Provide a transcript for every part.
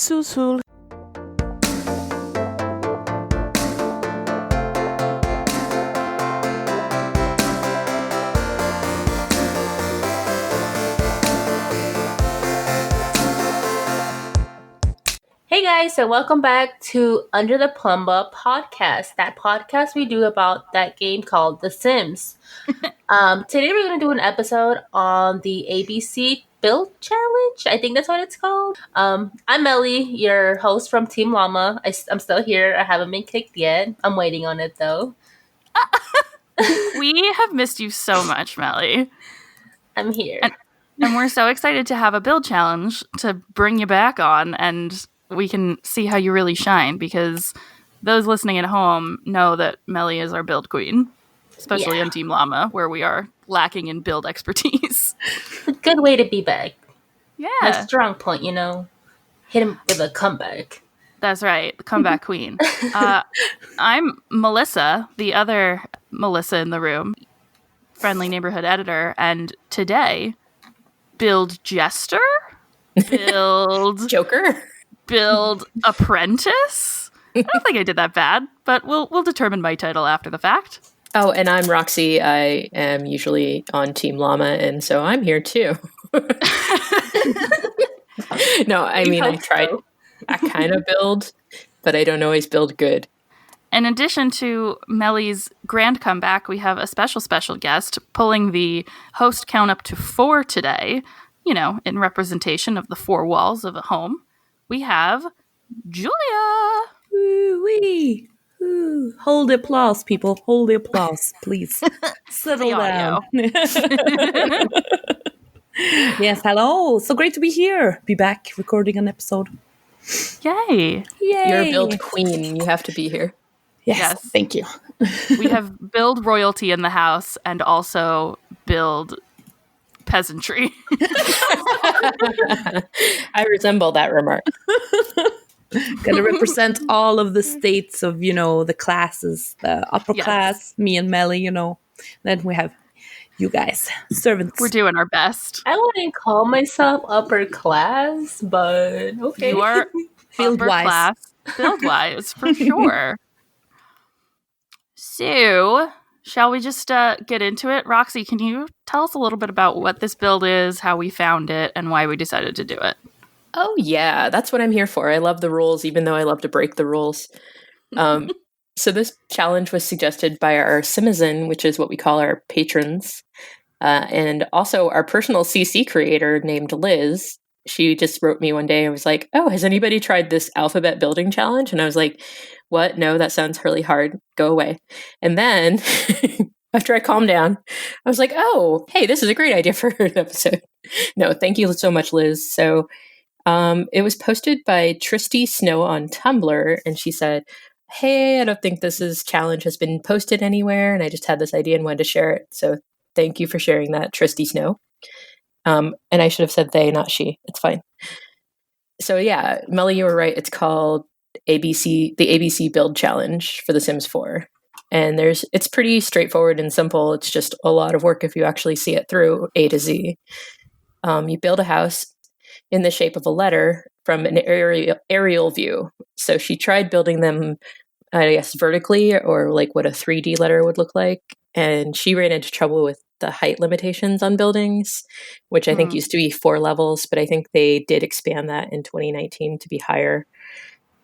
Susul. Hey guys, and welcome back to Under the Plumbob Podcast. That podcast we do about that game called The Sims. Today we're going to do an episode on the ABC Build Challenge. I think that's what it's called. I'm Melly, your host from Team Llama. I'm still here. I haven't been kicked yet. I'm waiting on it though. We have missed you so much, Melly. I'm here. And we're so excited to have a build challenge to bring you back on, and we can see how you really shine, because those listening at home know that Melly is our build queen, especially on Team Llama, where we are lacking in build expertise. A good way to be back. Yeah. My strong point, you know. Hit him with a comeback. That's right. The comeback queen. I'm Melissa, the other Melissa in the room, friendly neighborhood editor, and today, build jester? Build Joker? Build apprentice? I don't think I did that bad, but we'll determine my title after the fact. Oh, and I'm Roxy. I am usually on Team Llama, and so I'm here too. No, I mean, I tried. I kind of build, but I don't always build good. In addition to Melly's grand comeback, we have a special guest pulling the host count up to 4 today, you know, in representation of the 4 walls of a home. We have Julia. Woo-wee. Ooh. Hold the applause, people. Hold the applause, please. Settle down. Yes, hello. So great to be here. Be back recording an episode. Yay. Yay. You're a build queen. You have to be here. Yes. Thank you. We have build royalty in the house and also build peasantry. I resemble that remark. Gonna represent all of the states of, you know, the classes, the upper class, me and Melly, you know. Then we have you guys, servants. We're doing our best. I wouldn't call myself upper class, but okay. You are Build upper wise. class, build wise, for sure. So, shall we just get into it? Roxy, can you tell us a little bit about what this build is, how we found it, and why we decided to do it? Oh, yeah. That's what I'm here for. I love the rules, even though I love to break the rules. So this challenge was suggested by our Simizen, which is what we call our patrons, and also our personal CC creator named Liz. She just wrote me one day and was like, oh, has anybody tried this alphabet building challenge? And I was like, what? No, that sounds really hard. Go away. And then after I calmed down, I was like, oh, hey, this is a great idea for an episode. No, thank you so much, Liz. So it was posted by Tristy Snow on Tumblr, and she said, hey, I don't think this challenge has been posted anywhere, and I just had this idea and wanted to share it. So thank you for sharing that, Tristy Snow. And I should have said they, not she. It's fine. So yeah, Melly, you were right. It's called the ABC Build Challenge for The Sims 4. And it's pretty straightforward and simple. It's just a lot of work if you actually see it through A to Z. You build a house in the shape of a letter from an aerial view. So she tried building them, I guess, vertically, or like what a 3D letter would look like. And she ran into trouble with the height limitations on buildings, which I think used to be 4 levels, but I think they did expand that in 2019 to be higher.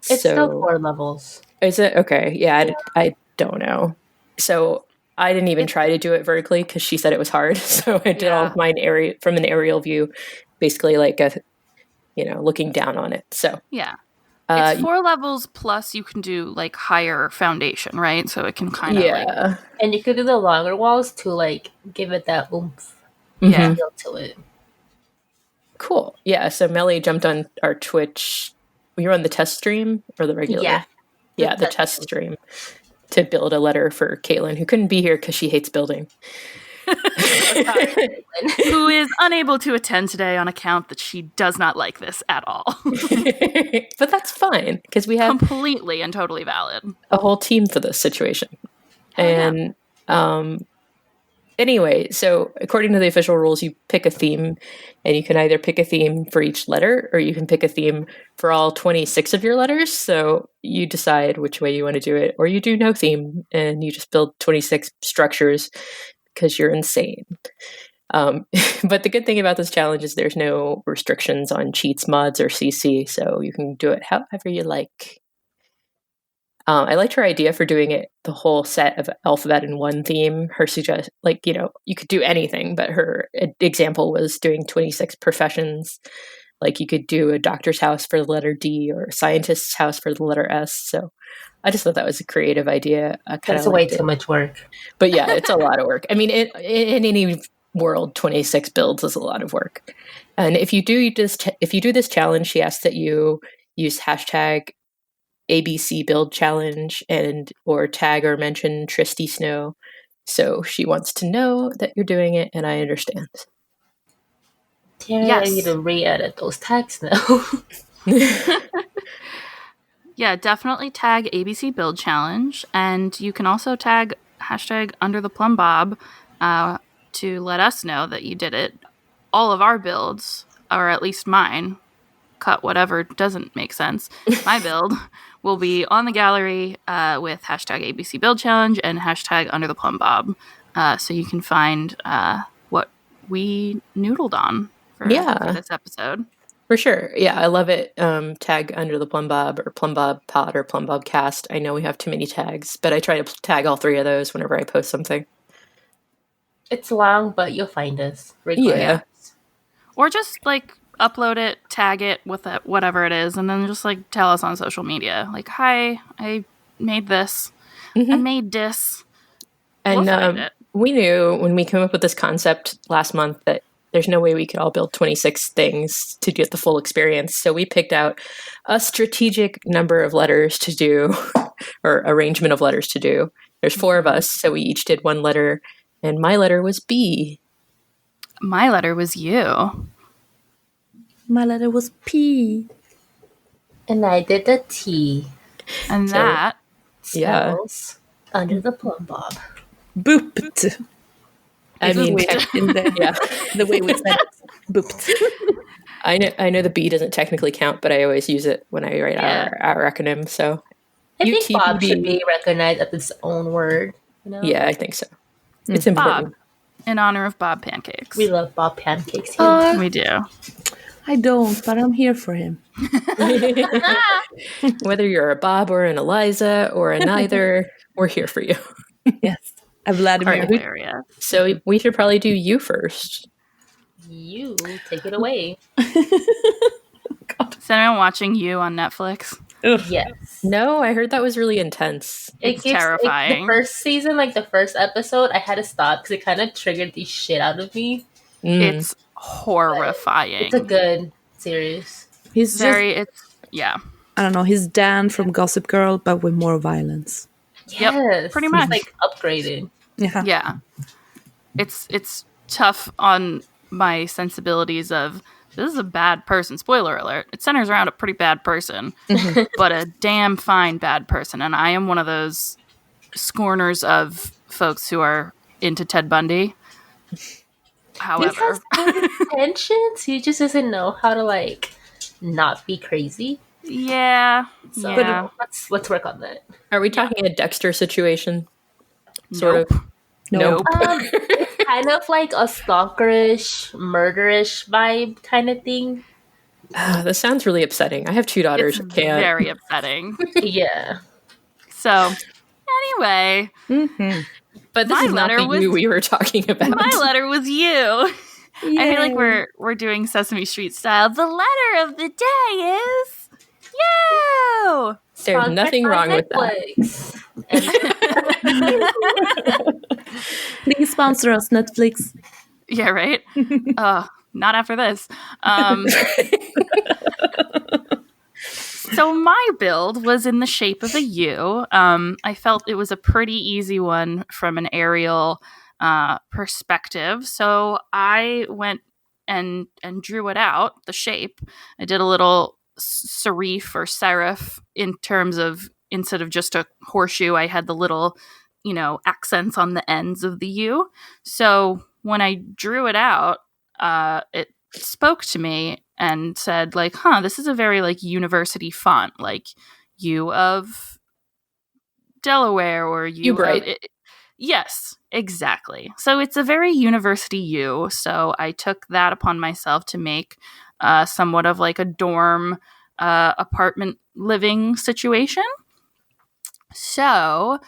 It's still 4 levels. Is it? Okay. Yeah, I don't know. So I didn't even try to do it vertically because she said it was hard. So I did all of mine from an aerial view, basically like looking down on it. So yeah. It's 4 levels plus you can do like higher foundation, right? So it can kind of and you could do the longer walls to like give it that oomph feel to it. Cool. Yeah. So Melly jumped on our Twitch. We were on the test stream or the regular? Yeah, the test stream to build a letter for Caitlin, who couldn't be here because she hates building. Who is unable to attend today on account that she does not like this at all. But that's fine because we have completely and totally valid a whole team for this situation. And Anyway, so according to the official rules, you pick a theme, and you can either pick a theme for each letter, or you can pick a theme for all 26 of your letters. So you decide which way you want to do it, or you do no theme, and you just build 26 structures because you're insane. But the good thing about this challenge is there's no restrictions on cheats, mods, or CC, so you can do it however you like. I liked her idea for doing it the whole set of alphabet in one theme. Her suggest, you could do anything, but her example was doing 26 professions. Like you could do a doctor's house for the letter D or a scientist's house for the letter S. So I just thought that was a creative idea. That's way too much work. But yeah, it's a lot of work. I mean, in any world, 26 builds is a lot of work. And if you do this challenge, she asks that you use hashtag ABC build challenge or tag or mention Tristy Snow. So she wants to know that you're doing it, and I understand. Yeah, I need to re-edit those tags now. Yeah, definitely tag ABC build challenge, and you can also tag hashtag Under the Plumbob to let us know that you did it. All of our builds, or at least mine, cut whatever doesn't make sense. My build will be on the gallery with hashtag ABC Build Challenge and hashtag Under the Plumbob, so you can find what we noodled on for this episode. For sure. Yeah, I love it. Tag Under the Plumbob or Plumbob Pod or Plumbob Cast. I know we have too many tags, but I try to tag all three of those whenever I post something. It's long, but you'll find us. Yeah. Or just upload it, tag it with it, whatever it is, and then just tell us on social media. Hi, I made this. Mm-hmm. I made this. And we knew when we came up with this concept last month that there's no way we could all build 26 things to get the full experience. So we picked out a strategic number of letters to do, or arrangement of letters to do. There's 4 of us, so we each did one letter, and my letter was B. My letter was U. My letter was P. And I did the T. And that spells Under the Plumbob. Booped. I mean, the way we said it. Booped. I know the B doesn't technically count, but I always use it when I write our acronym. So I think Bob should be recognized as its own word. You know? Yeah, I think so. It's important. Bob, in honor of Bob Pancakes. We love Bob Pancakes here. We do. I don't, but I'm here for him. Whether you're a Bob or an Eliza or a neither, we're here for you. Yes. Vladimir. Right, so we should probably do you first. You take it away. God. Is anyone watching You on Netflix? Ugh. Yes. No, I heard that was really intense. It's terrifying. The first season, the first episode, I had to stop because it kind of triggered the shit out of me. It's horrifying. It's a good series. He's I don't know. He's Dan from Gossip Girl, but with more violence. Yes, yep, pretty much. He's upgraded. Yeah. It's tough on my sensibilities of this is a bad person. Spoiler alert. It centers around a pretty bad person, but a damn fine bad person. And I am one of those scorners of folks who are into Ted Bundy. However, he has good intentions. He just doesn't know how to not be crazy. Yeah. So yeah. Let's work on that. Are we talking a Dexter situation? Sort of. Nope. It's kind of like a stalkerish, murderish vibe kind of thing. This sounds really upsetting. I have 2 daughters. It's very upsetting. Yeah. So, anyway. Mm-hmm. But this is not the you we were talking about. My letter was you. Yay. I feel like we're doing Sesame Street style. The letter of the day is you. There's nothing wrong with that. Please sponsor us, Netflix. Yeah, right? Not after this. So my build was in the shape of a U. I felt it was a pretty easy one from an aerial perspective. So I went and drew it out, the shape. I did a little serif or serif in terms of, instead of just a horseshoe, I had the little accents on the ends of the U. So when I drew it out, it spoke to me and said, like, this is a very, like, university font, like U of Delaware or U Bright. Yes, exactly. So it's a very university U. So I took that upon myself to make somewhat of like a dorm apartment living situation. So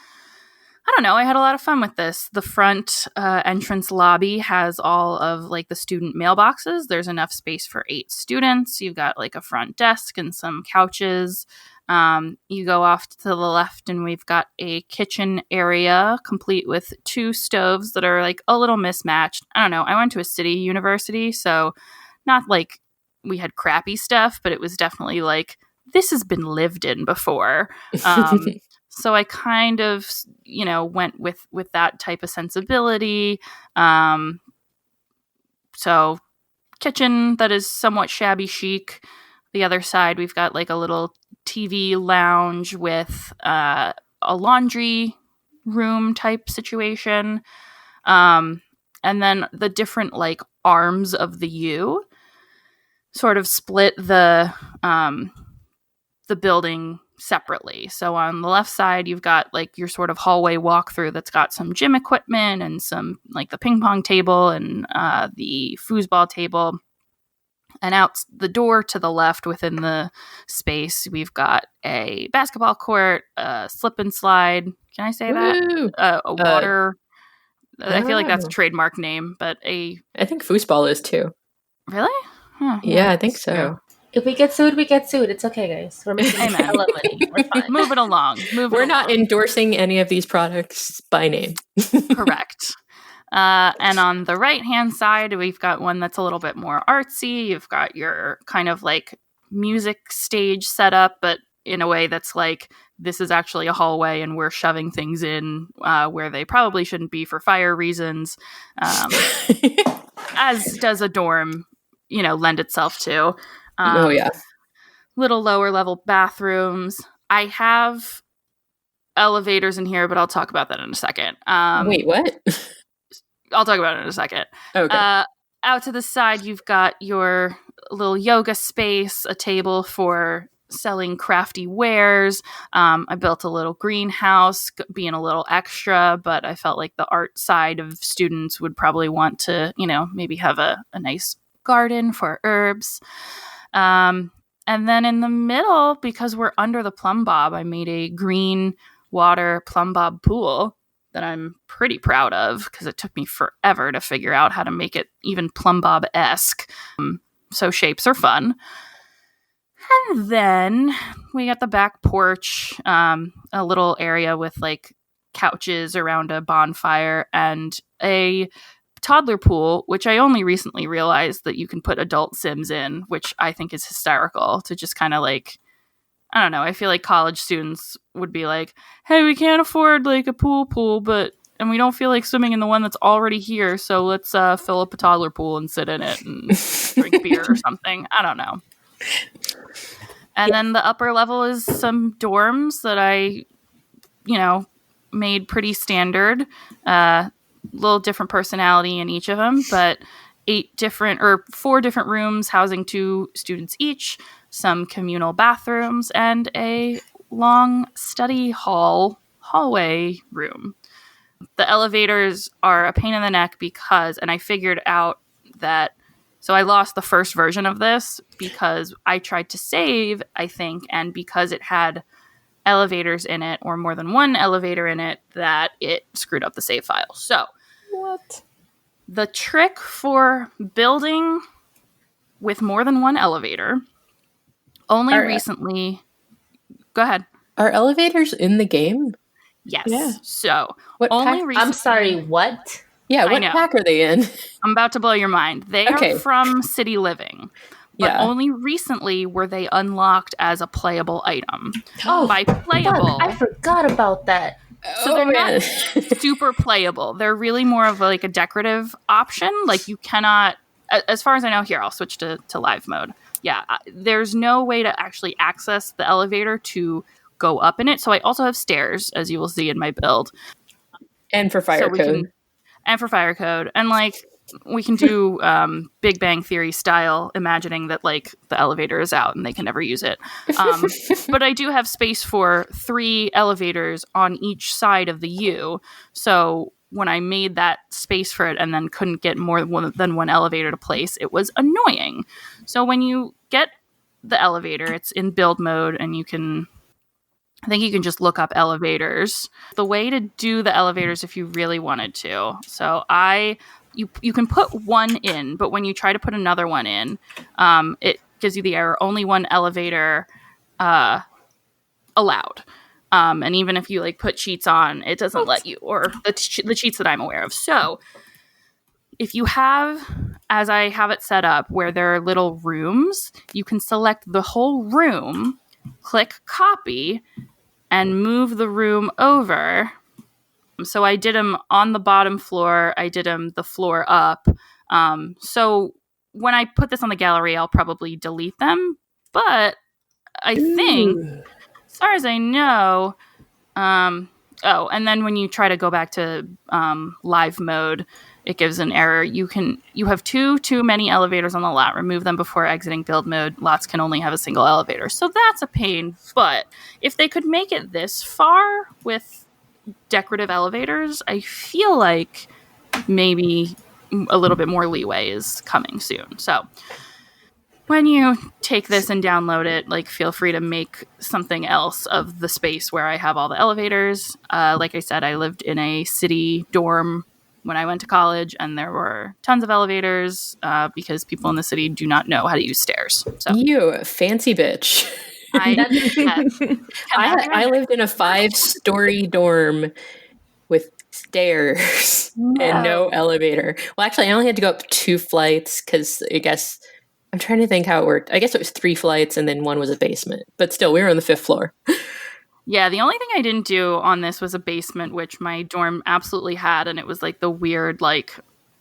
I don't know. I had a lot of fun with this. The front entrance lobby has all of like the student mailboxes. There's enough space for 8 students. You've got like a front desk and some couches. You go off to the left and we've got a kitchen area complete with 2 stoves that are like a little mismatched. I don't know. I went to a city university, so not like we had crappy stuff, but it was definitely like, this has been lived in before. So I kind of, went with that type of sensibility. So kitchen that is somewhat shabby chic. The other side, we've got like a little TV lounge with a laundry room type situation. And then the different like arms of the U sort of split the building separately. So on the left side, you've got like your sort of hallway walkthrough that's got some gym equipment and some like the ping pong table and the foosball table. And out the door to the left within the space, we've got a basketball court, a slip and slide. Can I say that? A water. I feel like that's a trademark name, but I think foosball is too. Really? Huh, yeah, I think so. If we get sued, we get sued. It's okay, guys. We're making a lot of money. We're fine. Move it along. We're not endorsing any of these products by name. Correct. And on the right-hand side, we've got one that's a little bit more artsy. You've got your kind of like music stage setup, but in a way that's like, this is actually a hallway and we're shoving things in where they probably shouldn't be for fire reasons, as does a dorm, lend itself to. Oh, yeah. Little lower level bathrooms. I have elevators in here, but I'll talk about that in a second. Wait, what? I'll talk about it in a second. Okay. Out to the side, you've got your little yoga space, a table for selling crafty wares. I built a little greenhouse, being a little extra, but I felt like the art side of students would probably want to, maybe have a nice garden for herbs. And then in the middle, because we're under the Plumbob, I made a green water Plumbob pool that I'm pretty proud of because it took me forever to figure out how to make it even Plumbob-esque. So shapes are fun. And then we got the back porch, a little area with like couches around a bonfire and a toddler pool, which I only recently realized that you can put adult Sims in, which I think is hysterical to just kind of like, I don't know. I feel like college students would be like, hey, we can't afford like a pool, and we don't feel like swimming in the one that's already here. So let's fill up a toddler pool and sit in it and drink beer or something. I don't know. And then the upper level is some dorms that I, made pretty standard. Little different personality in each of them, but 4 different rooms housing 2 students each, some communal bathrooms, and a long study hallway room. The elevators are a pain in the neck because, and I figured out that, so I lost the first version of this because I tried to save, I think, and because it had elevators in it, or more than one elevator in it, that it screwed up the save file. So, what? The trick for building with more than one elevator, only recently... Go ahead. Are elevators in the game? Yes. Yeah. So, what only pack? recently... I'm sorry, what? Yeah, what pack are they in? I'm about to blow your mind. They are from City Living. But only recently were they unlocked as a playable item. By playable... I forgot about that. So they're not super playable. They're really more of like a decorative option. Like you cannot, as far as I know, here, I'll switch to live mode. Yeah, there's no way to actually access the elevator to go up in it. So I also have stairs, as you will see in my build. And for fire code. And for fire code. And like we can do Big Bang Theory style imagining that like the elevator is out and they can never use it. But I do have space for 3 elevators on each side of the U. So when I made that space for it and then couldn't get more than one elevator to place, it was annoying. So when you get the elevator, it's in build mode, and I think you can just look up elevators. The way to do the elevators if you really wanted to. So you can put one in, but when you try to put another one in, it gives you the error, only one elevator allowed. And even if you like put cheats on, it doesn't let you, or the cheats that I'm aware of. So if you have, as I have it set up, where there are little rooms, you can select the whole room, click copy, and move the room over. So I did them on the bottom floor. I did them the floor up. So when I put this on the gallery, I'll probably delete them. But I think, as far as I know, and then when you try to go back to live mode, it gives an error. You have too many elevators on the lot. Remove them before exiting build mode. Lots can only have a single elevator. So that's a pain. But if they could make it this far with decorative elevators, I feel like maybe a little bit more leeway is coming soon. So when you take this and download it, like feel free to make something else of the space where I have all the elevators. Like I said, I lived in a city dorm when I went to college, and there were tons of elevators because people in the city do not know how to use stairs. So you fancy bitch. I lived in a 5-story dorm with stairs and no elevator. Well, actually, I only had to go up 2 flights because I guess I'm trying to think how it worked. I guess it was 3 flights and then one was a basement. But still, we were on the 5th floor. Yeah, the only thing I didn't do on this was a basement, which my dorm absolutely had, and it was like the weird like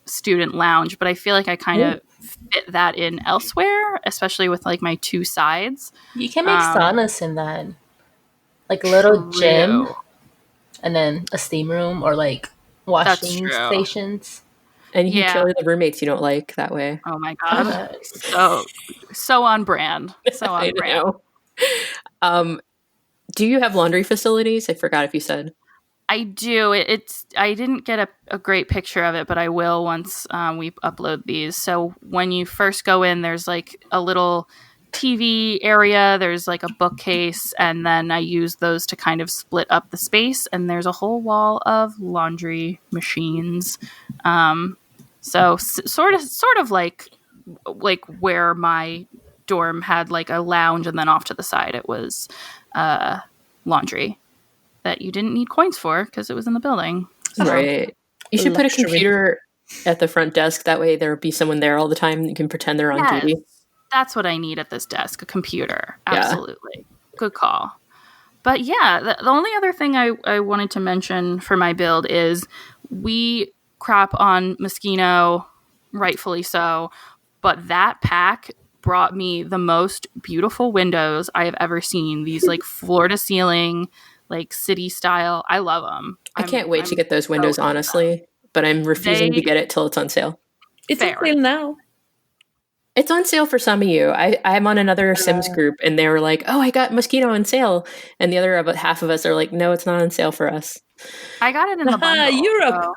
student lounge. But I feel like I kind of fit that in elsewhere, especially with like my 2 sides. You can make saunas in that, like a little gym, and then a steam room or like washing stations. And you can kill the roommates you don't like that way. Oh my god, so on brand, so on brand. Do you have laundry facilities? I forgot if you said. I do. I didn't get a great picture of it, but I will once we upload these. So when you first go in, there's like a little TV area. There's like a bookcase, and then I use those to kind of split up the space. And there's a whole wall of laundry machines. So sort of like where my dorm had like a lounge, and then off to the side it was laundry that you didn't need coins for because it was in the building. So. Right. You should put a computer at the front desk. That way there will be someone there all the time. You can pretend they're on duty. That's what I need at this desk, a computer. Absolutely. Yeah. Good call. But yeah, the only other thing I wanted to mention for my build is we crap on Moschino, rightfully so, but that pack brought me the most beautiful windows I have ever seen. These like floor to ceiling, like city style. I love them. I can't wait to get those windows, honestly, but I'm refusing to get it till it's on sale. It's on sale now. It's on sale for some of you. I'm on another Sims group, and they were like, "Oh, I got Moschino on sale," and the other half of us are like, "No, it's not on sale for us." I got it in the bundle. Europe. So.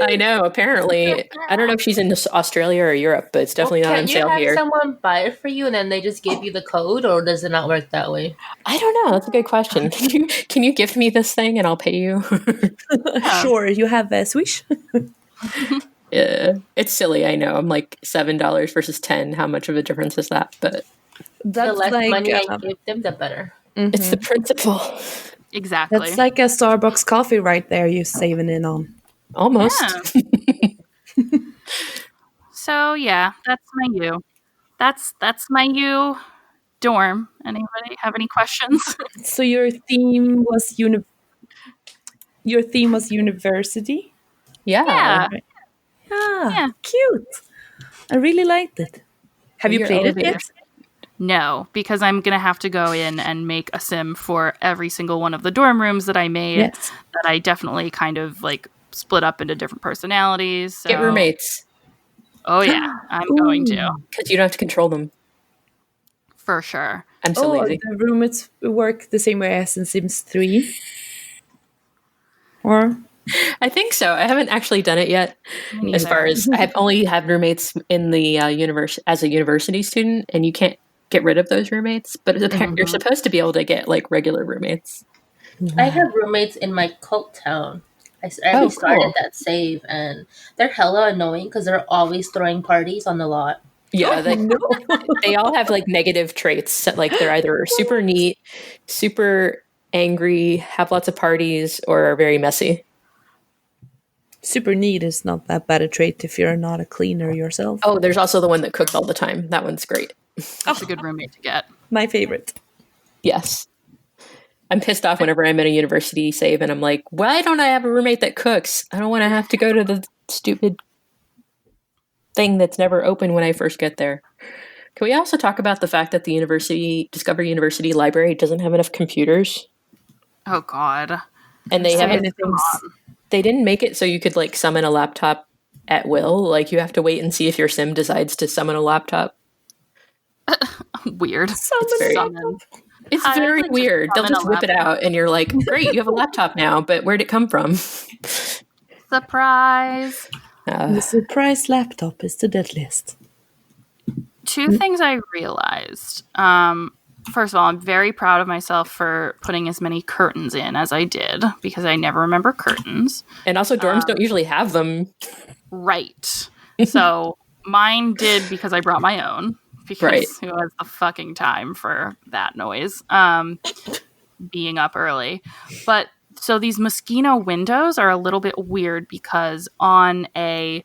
I know. Apparently, I don't know if she's in Australia or Europe, but it's definitely not on sale here. Can you have someone buy it for you, and then they just give you the code, or does it not work that way? I don't know. That's a good question. Can you give me this thing and I'll pay you? Sure. You have a Swish. Yeah, it's silly. I know. I'm like $7 versus $10. How much of a difference is that? But the less money I give them, the better. Mm-hmm. It's the principle. Exactly. That's like a Starbucks coffee right there. You're saving in on. Almost. Yeah. So yeah, that's my U. That's my U dorm. Anybody have any questions? So your theme was university? Yeah. Yeah. Cute. I really liked it. Have you played it yet? No, because I'm going to have to go in and make a sim for every single one of the dorm rooms that I made that I definitely kind of like split up into different personalities. So. Get roommates. Oh, yeah. I'm going to. Because you don't have to control them. For sure. I'm so lazy. The roommates work the same way as in Sims 3? Or? I think so. I haven't actually done it yet. As far as I only have roommates in the universe as a university student, and you can't get rid of those roommates. But you're supposed to be able to get like regular roommates. I have roommates in my cult town. I already started that save, and they're hella annoying because they're always throwing parties on the lot. Yeah, they all have like negative traits. Like they're either super neat, super angry, have lots of parties, or are very messy. Super neat is not that bad a trait if you're not a cleaner yourself. Oh, there's also the one that cooks all the time. That one's great. That's a good roommate to get. My favorite. Yes. I'm pissed off whenever I'm in a university save and I'm like, why don't I have a roommate that cooks? I don't want to have to go to the stupid thing that's never open when I first get there. Can we also talk about the fact that the Discovery University library doesn't have enough computers? Oh, God. And they they didn't make it so you could like summon a laptop at will. Like you have to wait and see if your sim decides to summon a laptop. Weird. It's very weird. They'll just whip it out and you're like, great, you have a laptop now, but where'd it come from? Surprise. The surprise laptop is the deadliest. Two things I realized. First of all, I'm very proud of myself for putting as many curtains in as I did because I never remember curtains. And also dorms don't usually have them. Right. So mine did because I brought my own because who has the fucking time for that noise being up early. But so these Moschino windows are a little bit weird because on I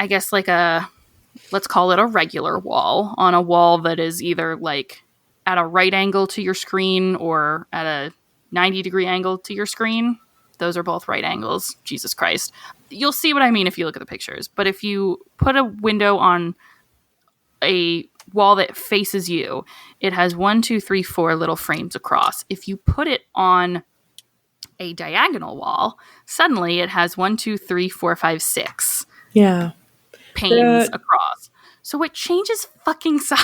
guess like let's call it a regular wall, on a wall that is either like at a right angle to your screen or at a 90-degree angle to your screen. Those are both right angles. Jesus Christ. You'll see what I mean if you look at the pictures. But if you put a window on a wall that faces you, it has 1, 2, 3, 4 little frames across. If you put it on a diagonal wall, suddenly it has 1, 2, 3, 4, 5, 6 panes across. So it changes fucking size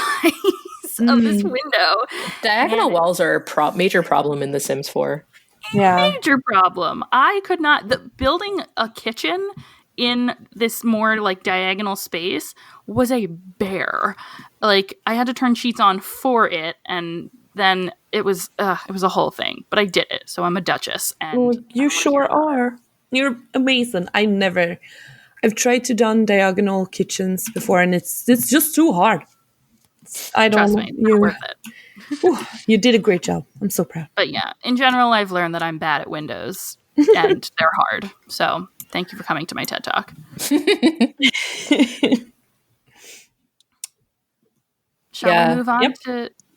of this window. Diagonal walls are a major problem in The Sims 4. Major problem. I could not. Building a kitchen in this more like diagonal space was a bear. Like I had to turn sheets on for it, and then it was a whole thing. But I did it, so I'm a duchess. And you sure are. You're amazing. I've tried to done diagonal kitchens before, and it's just too hard. Trust me, it's worth it. You did a great job. I'm so proud. But yeah, in general, I've learned that I'm bad at windows, and they're hard. So thank you for coming to my TED Talk. Shall we move on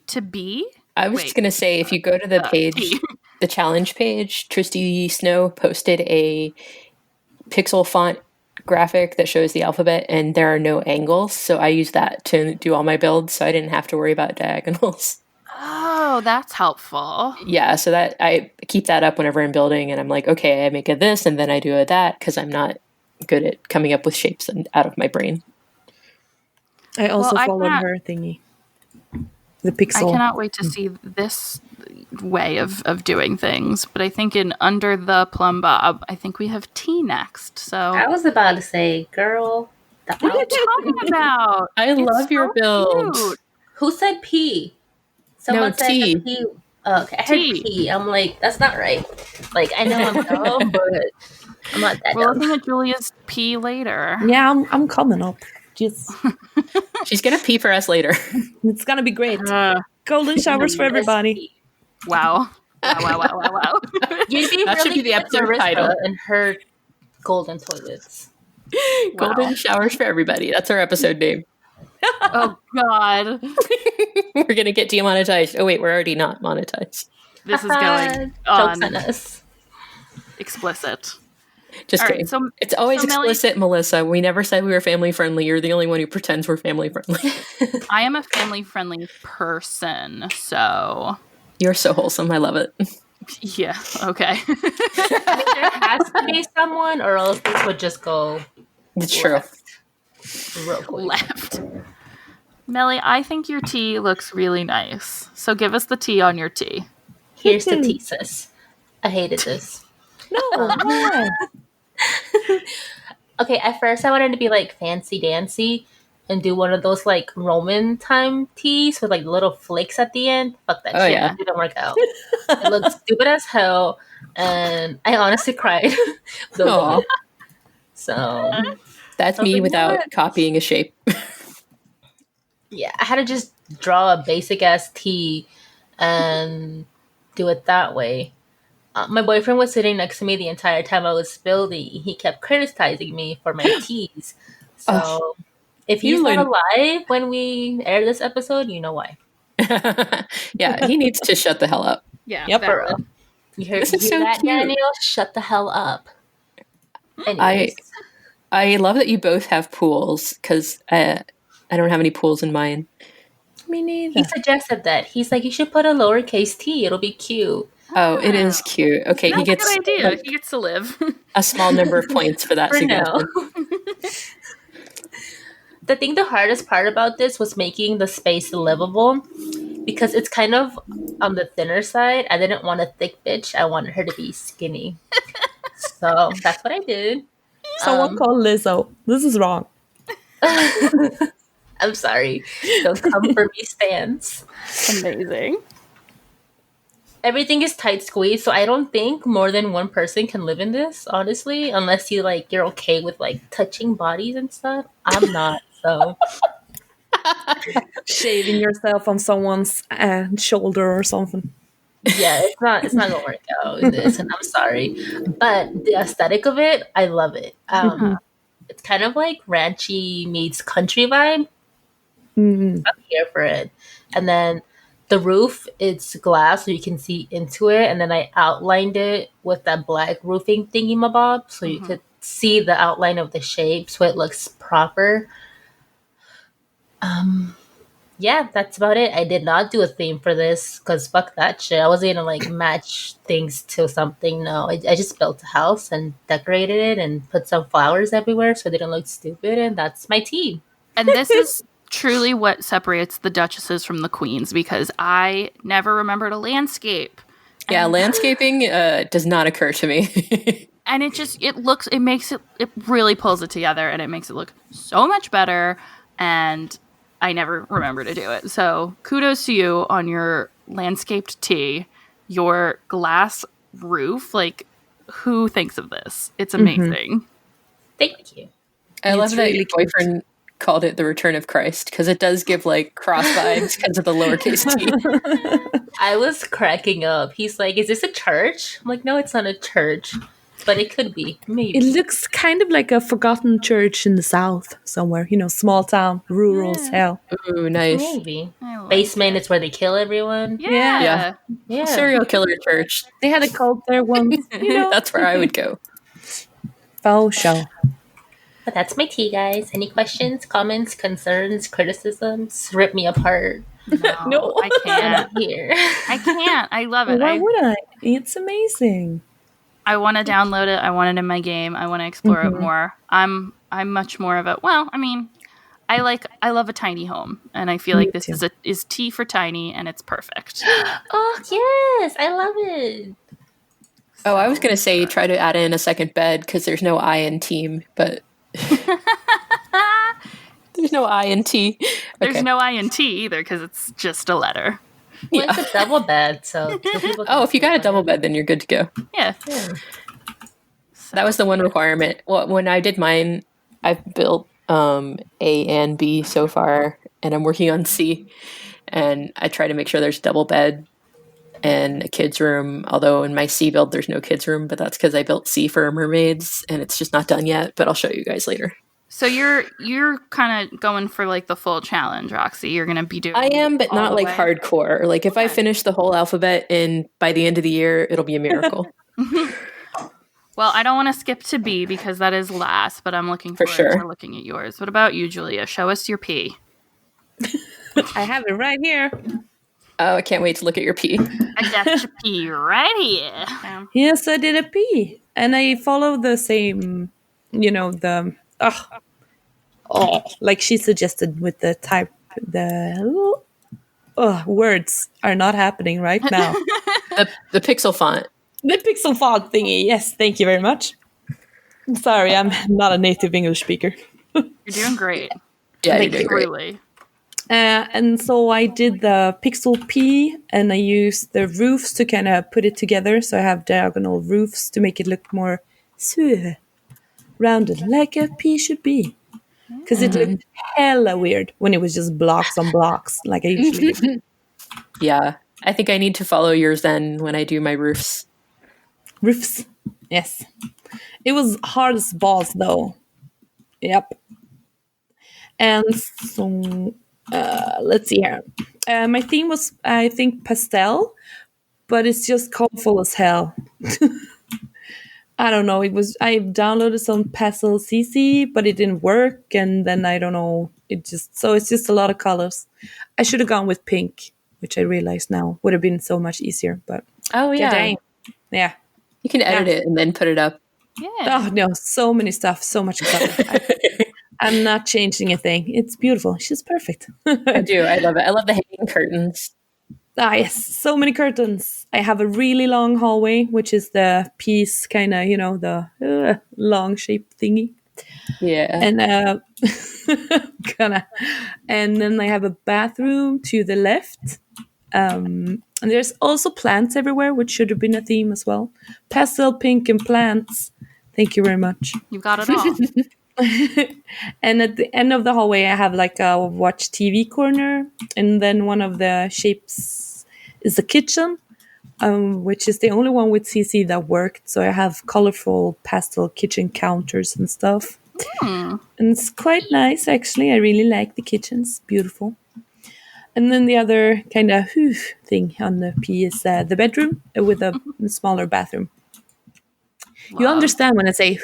to B? I was just going to say, if you go to the page, the challenge page, Tristy Snow posted a pixel font graphic that shows the alphabet, and there are no angles. So I use that to do all my builds, so I didn't have to worry about diagonals. Oh, that's helpful. Yeah, so that I keep that up whenever I'm building, and I'm like, okay, I make a this, and then I do a that, because I'm not good at coming up with shapes out of my brain. I also followed her thingy. The pixel. I cannot wait to see this way of doing things, but I think in Under the Plumbob, I think we have T next. So I was about to say, girl, what are you talking about? I love your build. Cute. Who said P? Someone said T. P. Oh, okay, I heard P. I'm like, that's not right. Like, I know I'm dumb, but I'm not that We're dumb. looking at Julia's P later. Yeah, I'm coming up. She's gonna pee for us later. It's gonna be great. Golden showers for everybody. Wow. You'd be That should be the episode title. And her golden toilets. Golden showers for everybody. That's our episode name. Oh God. We're gonna get demonetized. Oh wait, we're already not monetized. This is going Jokes on us. Explicit. Just All kidding. right, so, it's always explicit, Melly, Melissa. We never said we were family friendly. You're the only one who pretends we're family friendly. I am a family friendly person, so You're so wholesome. I love it. Yeah, okay. I mean, there has to be someone, or else this would just go It's true. left real quick. Left. Melly, I think your tea looks really nice. So give us the tea on your tea. Here's the thesis. I hated this. No, why? Okay, at first I wanted to be like fancy dancy and do one of those like Roman time teas with like little flakes at the end. Fuck that shit. Yeah. It didn't work out. It looked stupid as hell, and I honestly cried. Aw. So That's I was me like, without what? copying a shape. yeah, I had to just draw a basic ass tea and do it that way. My boyfriend was sitting next to me the entire time I was building. He kept criticizing me for my teas. So if he's not alive when we air this episode, you know why. Yeah, he needs to shut the hell up. Yeah. Yep. For real. You heard, This is you hear so that, cute. Daniel? Shut the hell up. Anyways. I love that you both have pools, because I don't have any pools in mine. Me neither. He suggested that. He's like, you should put a lowercase t. It'll be cute. Oh, it is cute. Okay, he That's gets a good idea. He gets to live. a small number of points for that For now. suggestion. The hardest part about this was making the space livable, because it's kind of on the thinner side. I didn't want a thick bitch. I wanted her to be skinny. So that's what I did. Someone call Lizzo. This is wrong. I'm sorry. Don't come for me, stans. Amazing. Everything is tight squeezed, so I don't think more than one person can live in this, honestly, unless you're okay with like touching bodies and stuff. I'm not, so Shaving yourself on someone's shoulder or something. yeah, it's not gonna work out in this, and I'm sorry. But the aesthetic of it, I love it. It's kind of like ranchy meets country vibe. Mm. I'm here for it. And then the roof, it's glass so you can see into it, and then I outlined it with that black roofing thingy-mabob so you could see the outline of the shape so it looks proper. Yeah, that's about it. I did not do a theme for this because fuck that shit. I wasn't gonna like match things to something. No, I just built a house and decorated it and put some flowers everywhere so they didn't look stupid, and that's my tea. And this is truly what separates the duchesses from the queens, because I never remembered a landscape. Yeah, landscaping does not occur to me. And it really pulls it together, and it makes it look so much better, and I never remember to do it. So kudos to you on your landscaped tea, your glass roof. Like, who thinks of this? It's amazing. Thank you. I love that really your boyfriend called it the return of Christ, because it does give like cross vibes because of the lowercase t. I was cracking up. He's like, "Is this a church?" I'm like, "No, it's not a church, but it could be. Maybe." It looks kind of like a forgotten church in the south somewhere. Small town, rural as hell. Ooh, nice. Maybe. I like Basement is where they kill everyone. Yeah. Yeah. Serial killer church. They had a cult there once. That's where I would go. Faux show. But that's my tea, guys. Any questions, comments, concerns, criticisms? Rip me apart. No, I can't. I'm here. I can't. I love it. Why would I? It's amazing. I want to download it. I want it in my game. I want to explore it more. I'm much more of a, well, I mean, I love a tiny home, and I feel like this is tea for tiny, and it's perfect. Oh, yes. I love it. Oh, I was gonna say try to add in a second bed because there's no I in team, but there's no I in T. There's no I in T either because it's just a letter. Well, it's a double bed, so two people can Oh, if you got a sleep double on it. bed, then you're good to go. Yeah. That was the one requirement. Well, when I did mine, I've built A and B so far, and I'm working on C. And I try to make sure there's a double bed and a kid's room. Although in my C build, there's no kid's room, but that's because I built C for mermaids, and it's just not done yet. But I'll show you guys later. So you're kind of going for like the full challenge, Roxy. You're gonna be doing. I am, but all not the like way? hardcore. Like if I finish the whole alphabet by the end of the year, it'll be a miracle. Well, I don't want to skip to B because that is last, but I'm looking For forward sure. to looking at yours. What about you, Julia? Show us your P. I have it right here. Oh, I can't wait to look at your pee. I got your pee right here. Yes, I did a pee. And I follow the same, like she suggested with the type, words are not happening right now. The pixel font. The pixel font thingy. Yes, thank you very much. I'm sorry, I'm not a native English speaker. You're doing great. Yeah, you're doing great. Truly. And so I did the pixel P, and I used the roofs to kind of put it together. So I have diagonal roofs to make it look more rounded, like a P should be. Because it looked hella weird when it was just blocks on blocks, like I usually do. Yeah, I think I need to follow yours then when I do my roofs. Roofs, yes. It was hard as balls, though. Yep. And so, let's see here. My theme was, I think, pastel, but it's just colorful as hell. I don't know. I downloaded some pastel CC, but it didn't work, and then I don't know. It's just a lot of colors. I should have gone with pink, which I realize now would have been so much easier. But oh yeah, dang. Yeah. You can edit it and then put it up. Yeah. Oh no, so many stuff, so much color. I'm not changing a thing. It's beautiful. She's perfect. I do. I love it. I love the hanging curtains. Ah, yes. So many curtains. I have a really long hallway, which is the piece, kind of, the long shape thingy. Yeah. And and then I have a bathroom to the left. And there's also plants everywhere, which should have been a theme as well. Pastel pink and plants. Thank you very much. You got it all. And at the end of the hallway, I have like a watch TV corner, and then one of the shapes is the kitchen, which is the only one with CC that worked. So I have colorful pastel kitchen counters and stuff. And it's quite nice, actually. I really like the kitchen. It's beautiful. And then the other kind of thing on the P is the bedroom with a smaller bathroom. Wow. You understand when I say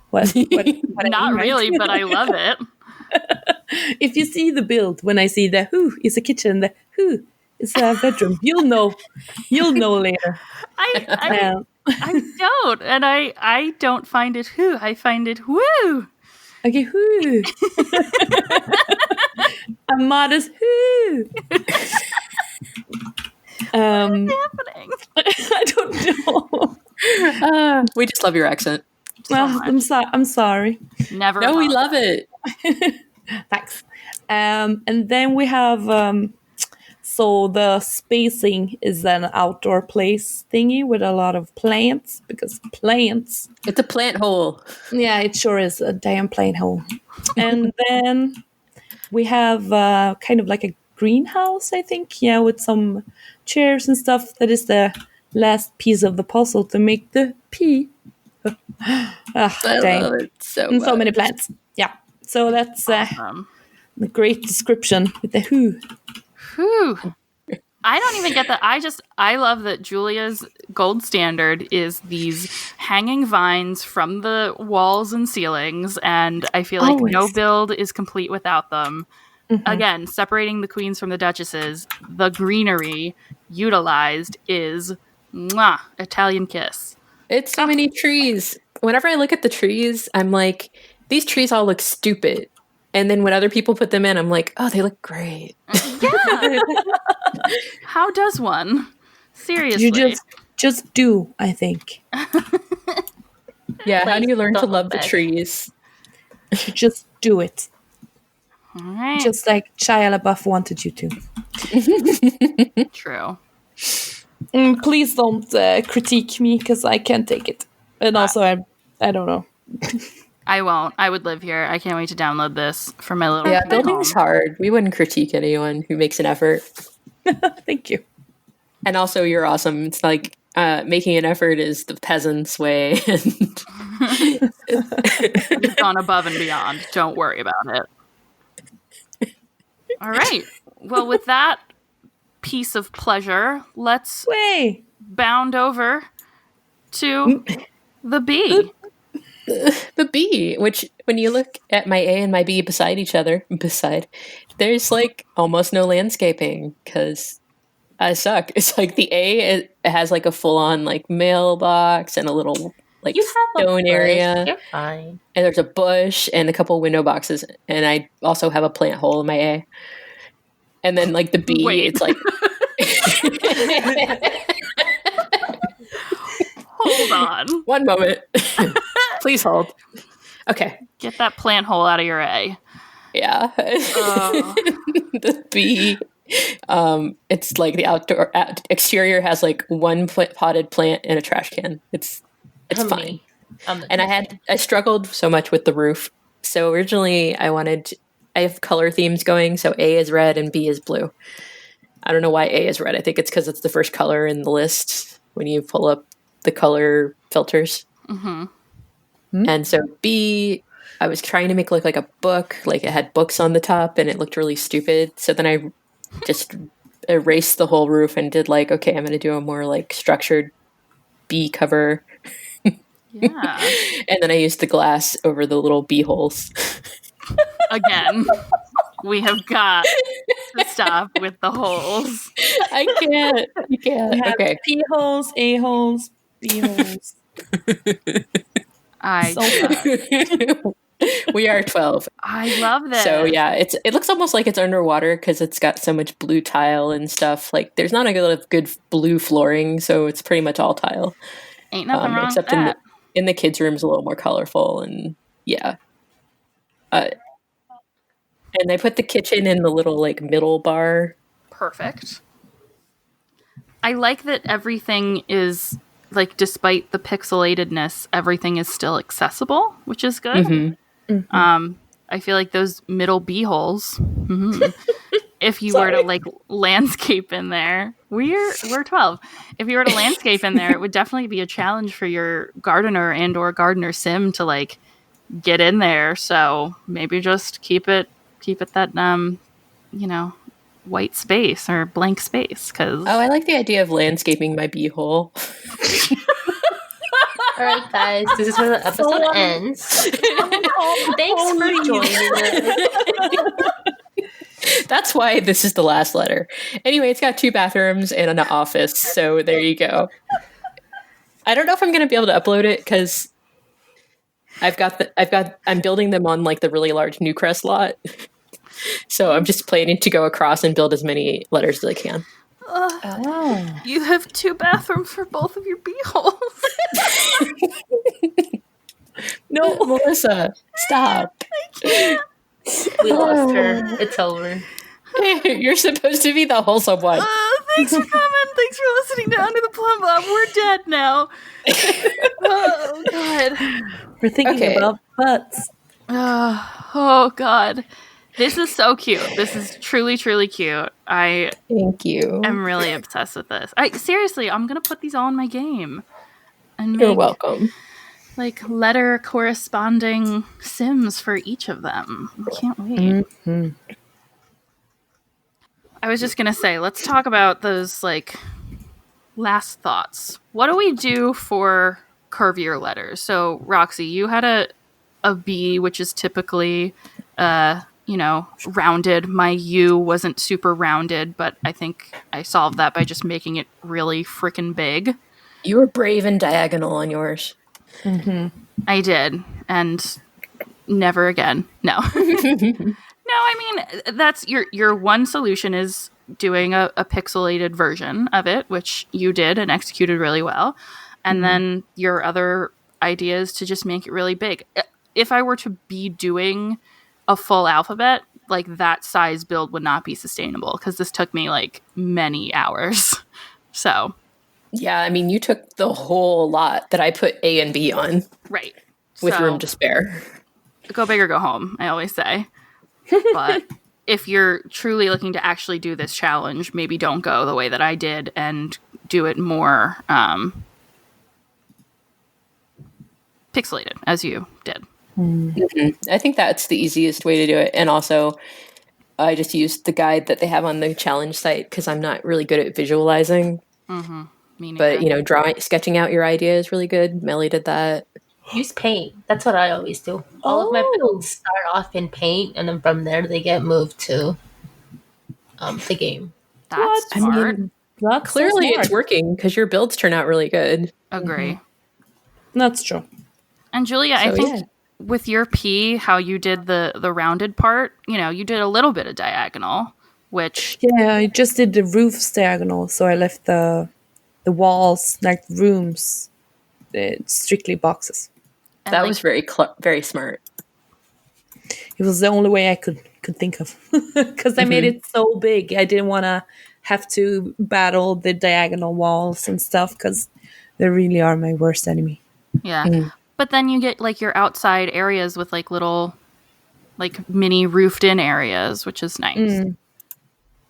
what Not I mean, really, right? but I love it. If you see the build, when I see the is a kitchen, the is a bedroom, you'll know later. I don't, and I don't find it I find it woo. Okay, a modest What's happening? I don't know. We just love your accent. I'm sorry. Never. No, we love it. Thanks. And then we have so the spacing is an outdoor place thingy with a lot of plants, because plants. It's a plant hole. Yeah, it sure is a damn plant hole. And then we have kind of like a greenhouse, I think. Yeah, with some chairs and stuff. That is the last piece of the puzzle to make the P. I dang. love it so And so much. many plants. Yeah. So that's Awesome. the great description with the Whew. I don't even get that. I love that Julia's gold standard is these hanging vines from the walls and ceilings, and I feel like no Always. build is complete without them. Again, separating the queens from the duchesses, the greenery utilized is Italian kiss. It's so many trees. Whenever I look at the trees, I'm like, these trees all look stupid. And then when other people put them in, I'm like, oh, they look great. Yeah. How does one? Seriously. You just do, I think. Yeah, how do you learn to Don't love the beg. trees? You just do it. All right. Just like Shia LaBeouf wanted you to. True. Please don't critique me, because I can't take it. And also, I don't know. I won't. I would live here. I can't wait to download this for my little Yeah, home. building's hard. We wouldn't critique anyone who makes an effort. Thank you. And also, you're awesome. It's like making an effort is the peasants' way. And You've gone above and beyond. Don't worry about it. All right. Well, with that piece of pleasure, let's Way. bound over to the B. the B, which when you look at my A and my B beside each other, there's like almost no landscaping because I suck. It's like the A, it has like a full-on like mailbox and a little like You have a stone bush. area. You're fine. And there's a bush and a couple window boxes. And I also have a plant hole in my A. And then like the B, Wait. it's like... Hold on. One moment. Please hold. Okay. Get that plant hole out of your A. Yeah. The B, it's like the outdoor exterior has like one potted plant and a trash can. It's fine. And I struggled so much with the roof. So originally I have color themes going. So A is red and B is blue. I don't know why A is red. I think it's because it's the first color in the list when you pull up the color filters. Mm-hmm. And so B, I was trying to make look like a book, like it had books on the top and it looked really stupid. So then I just erased the whole roof and did like, okay, I'm going to do a more like structured B cover. Yeah. And then I used the glass over the little B holes. Again, we have got to stop with the holes. I can't. You can't. We have Okay. P holes, A holes, B holes. We are 12. I love this. So yeah, it looks almost like it's underwater because it's got so much blue tile and stuff. Like there's not a lot of good blue flooring, so it's pretty much all tile. Ain't nothing wrong except with that. in the kids' rooms a little more colorful and yeah. And I put the kitchen in the little like middle bar. Perfect. I like that everything is like, despite the pixelatedness, everything is still accessible, which is good. Mm-hmm. Mm-hmm. I feel like those middle B holes, if you were to like landscape in there, we're 12. If you were to landscape in there, it would definitely be a challenge for your gardener and or gardener sim to like get in there. So maybe just keep it that white space or blank space. Because I like the idea of landscaping my bee hole. All right, guys, this is where the episode ends. Thanks for joining us. That's why this is the last letter. Anyway, it's got 2 bathrooms and an office, so there you go. I don't know if I'm going to be able to upload it because I'm building them on like the really large Newcrest lot. So I'm just planning to go across and build as many letters as I can. You have 2 bathrooms for both of your beeholes. No, Melissa, stop. We lost her. It's over. You're supposed to be the wholesome one. Thanks for coming. Thanks for listening to Under the Plumbob. We're dead now. Oh, God. We're thinking about butts. Oh, God. This is so cute. This is truly, truly cute. Thank you. I'm really obsessed with this. Seriously, I'm going to put these all in my game. And You're welcome. Like letter corresponding sims for each of them. I can't wait. Mm-hmm. I was just going to say, let's talk about those like last thoughts. What do we do for curvier letters? So Roxy, you had a B, which is typically rounded. My U wasn't super rounded, but I think I solved that by just making it really freaking big. You were brave and diagonal on yours. Mm-hmm. I did, and never again. No. No, I mean, that's your one solution is doing a pixelated version of it, which you did and executed really well. And then your other idea is to just make it really big. If I were to be doing a full alphabet, like that size build would not be sustainable because this took me like many hours. So yeah, I mean, you took the whole lot that I put A and B on, right, with room to spare. Go big or go home, I always say. But if you're truly looking to actually do this challenge, maybe don't go the way that I did and do it more pixelated as you did. Mm-hmm. I think that's the easiest way to do it. And also, I just used the guide that they have on the challenge site because I'm not really good at visualizing. Mm-hmm. Me neither. But, sketching out your idea is really good. Melly did that. Use paint. That's what I always do. All of my builds start off in paint, and then from there they get moved to the game. That's smart. That's Clearly so it's smart. working because your builds turn out really good. Agree. That's true. And Julia, I So, think yeah. with your P, how you did the rounded part, you did a little bit of diagonal, which Yeah, I just did the roofs diagonal, so I left the walls, like rooms, strictly boxes. and That like, was very smart. It was the only way I could think of, because I made it so big. I didn't want to have to battle the diagonal walls and stuff, because they really are my worst enemy. yeah. But then you get like your outside areas with like little like mini roofed in areas, which is nice.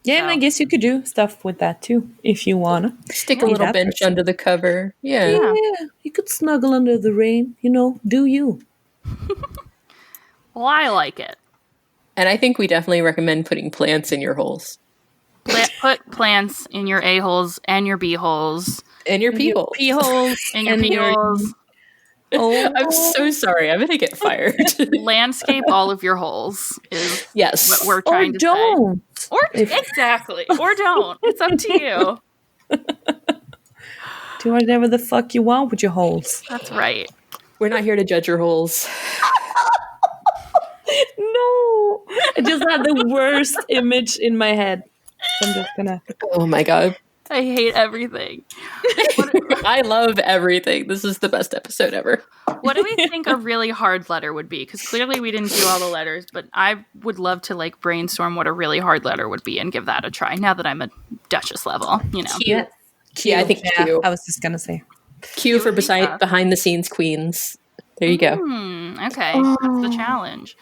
Yeah, and I guess you could do stuff with that too, if you wanna. Stick a little that bench person. under the cover. Yeah. Yeah, you could snuggle under the rain. Do you? Well, I like it. And I think we definitely recommend putting plants in your holes. Put plants in your A-holes and your B-holes. And your pee holes. Pee holes And your and P-holes. Oh, I'm so sorry. I'm going to get fired. Landscape all of your holes is Yes. what we're or trying to don't. say. Or exactly. Or don't. It's up to you. Do whatever the fuck you want with your holes. That's right. We're not here to judge your holes. No, I just had the worst image in my head. So I'm just gonna. Oh my God. I hate everything. I love everything. This is the best episode ever. What do we think a really hard letter would be? Because clearly we didn't do all the letters, but I would love to like brainstorm what a really hard letter would be and give that a try. Now that I'm a Duchess level, Yeah, Yeah, I think Q. I was just gonna say. Q for would be tough. behind the scenes queens. There you go. Okay, that's the challenge.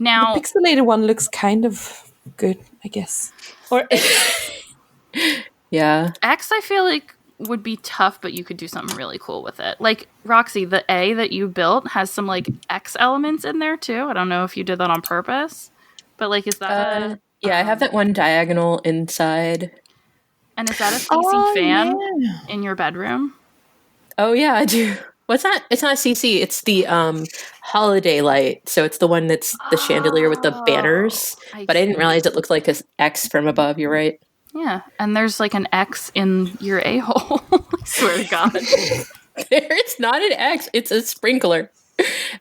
Now, The pixelated one looks kind of good, I guess. Or Yeah. X, I feel like would be tough, but you could do something really cool with it. Like Roxy, the A that you built has some like X elements in there too. I don't know if you did that on purpose, but like, is that Yeah, I have that one diagonal inside. and is that a CC fan yeah. in your bedroom? Oh yeah, I do. What's that? It's not CC. It's the holiday light. So it's the one that's the chandelier with the banners. I But I didn't see. realize it looked like an X from above. You're right. Yeah, and there's like an X in your a-hole. I swear to God. It's not an X. It's a sprinkler.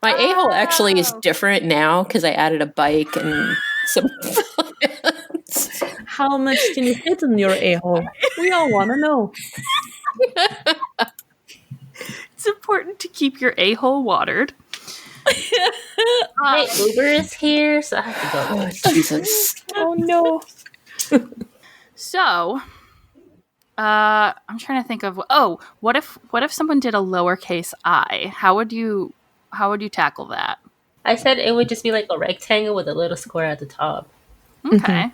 My a-hole actually is different now because I added a bike and some plants. How much can you fit in your a-hole? We all want to know. It's important to keep your a-hole watered. My Uber is here, so I have to go. Oh, Jesus. Oh no. So, I'm trying to think of. What if someone did a lowercase I? How would you tackle that? I said it would just be like a rectangle with a little square at the top. Okay.